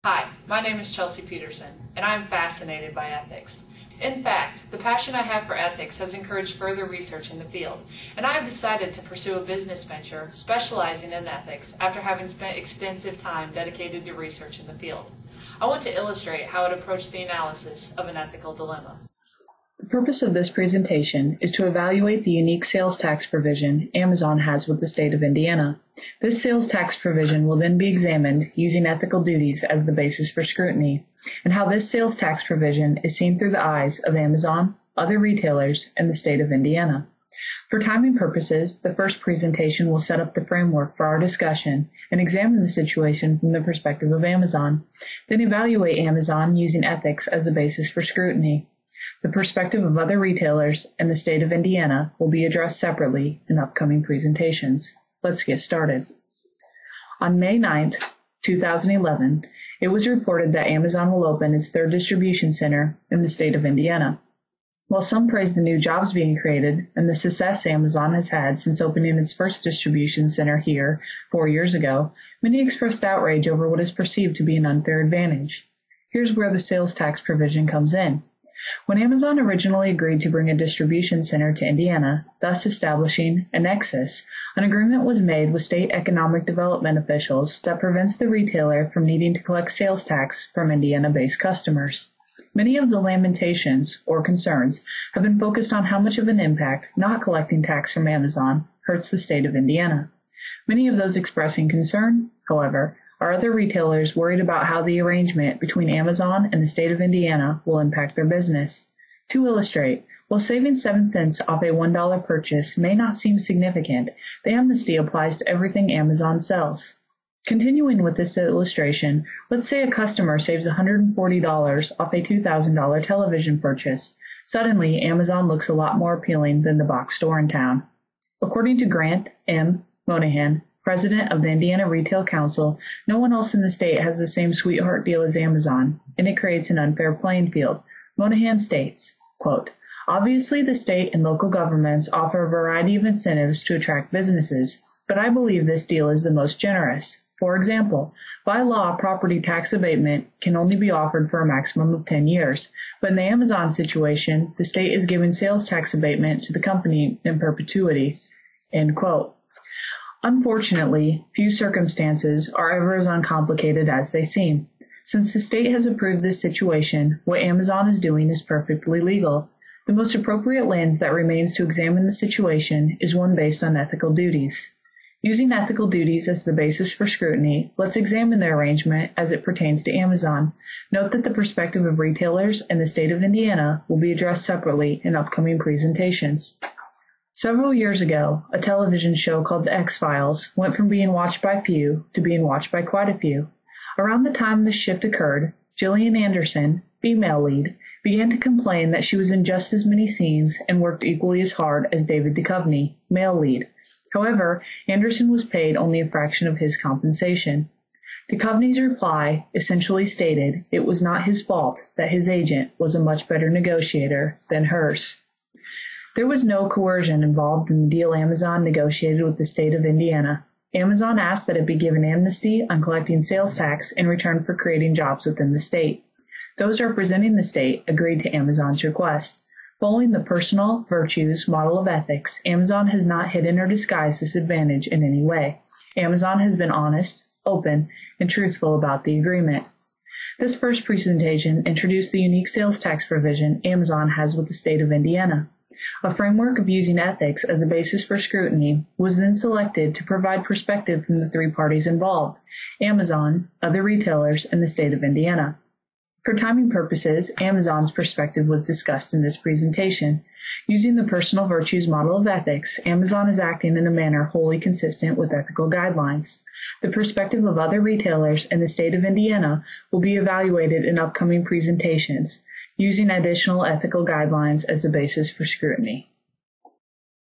Hi, my name is Chelsea Peterson, and I am fascinated by ethics. In fact, the passion I have for ethics has encouraged further research in the field, and I have decided to pursue a business venture specializing in ethics after having spent extensive time dedicated to research in the field. I want to illustrate how it approached the analysis of an ethical dilemma. The purpose of this presentation is to evaluate the unique sales tax provision Amazon has with the state of Indiana. This sales tax provision will then be examined using ethical duties as the basis for scrutiny, and how this sales tax provision is seen through the eyes of Amazon, other retailers, and the state of Indiana. For timing purposes, the first presentation will set up the framework for our discussion and examine the situation from the perspective of Amazon, then evaluate Amazon using ethics as the basis for scrutiny. The perspective of other retailers and the state of Indiana will be addressed separately in upcoming presentations. Let's get started. On May 9, 2011, it was reported that Amazon will open its third distribution center in the state of Indiana. While some praise the new jobs being created and the success Amazon has had since opening its first distribution center here 4 years ago, many expressed outrage over what is perceived to be an unfair advantage. Here's where the sales tax provision comes in. When Amazon originally agreed to bring a distribution center to Indiana, thus establishing a nexus, an agreement was made with state economic development officials that prevents the retailer from needing to collect sales tax from Indiana-based customers. Many of the lamentations or concerns have been focused on how much of an impact not collecting tax from Amazon hurts the state of Indiana. Many of those expressing concern, however, are other retailers worried about how the arrangement between Amazon and the state of Indiana will impact their business. To illustrate, while saving 7 cents off a $1 purchase may not seem significant, the amnesty applies to everything Amazon sells. Continuing with this illustration, let's say a customer saves $140 off a $2,000 television purchase. Suddenly, Amazon looks a lot more appealing than the box store in town. According to Grant M. Monahan, president of the Indiana Retail Council, no one else in the state has the same sweetheart deal as Amazon, and it creates an unfair playing field. Monahan states, quote, "Obviously, the state and local governments offer a variety of incentives to attract businesses, but I believe this deal is the most generous. For example, by law, property tax abatement can only be offered for a maximum of 10 years, but in the Amazon situation, the state is giving sales tax abatement to the company in perpetuity." End quote. Unfortunately, few circumstances are ever as uncomplicated as they seem. Since the state has approved this situation, what Amazon is doing is perfectly legal. The most appropriate lens that remains to examine the situation is one based on ethical duties. Using ethical duties as the basis for scrutiny, let's examine the arrangement as it pertains to Amazon. Note that the perspective of retailers and the state of Indiana will be addressed separately in upcoming presentations. Several years ago, a television show called The X-Files went from being watched by few to being watched by quite a few. Around the time this shift occurred, Gillian Anderson, female lead, began to complain that she was in just as many scenes and worked equally as hard as David Duchovny, male lead. However, Anderson was paid only a fraction of his compensation. Duchovny's reply essentially stated it was not his fault that his agent was a much better negotiator than hers. There was no coercion involved in the deal Amazon negotiated with the state of Indiana. Amazon asked that it be given amnesty on collecting sales tax in return for creating jobs within the state. Those representing the state agreed to Amazon's request. Following the personal virtues model of ethics, Amazon has not hidden or disguised this advantage in any way. Amazon has been honest, open, and truthful about the agreement. This first presentation introduced the unique sales tax provision Amazon has with the state of Indiana. A framework of using ethics as a basis for scrutiny was then selected to provide perspective from the three parties involved: Amazon, other retailers, and the state of Indiana. For timing purposes, Amazon's perspective was discussed in this presentation. Using the personal virtues model of ethics, Amazon is acting in a manner wholly consistent with ethical guidelines. The perspective of other retailers and the state of Indiana will be evaluated in upcoming presentations, using additional ethical guidelines as the basis for scrutiny.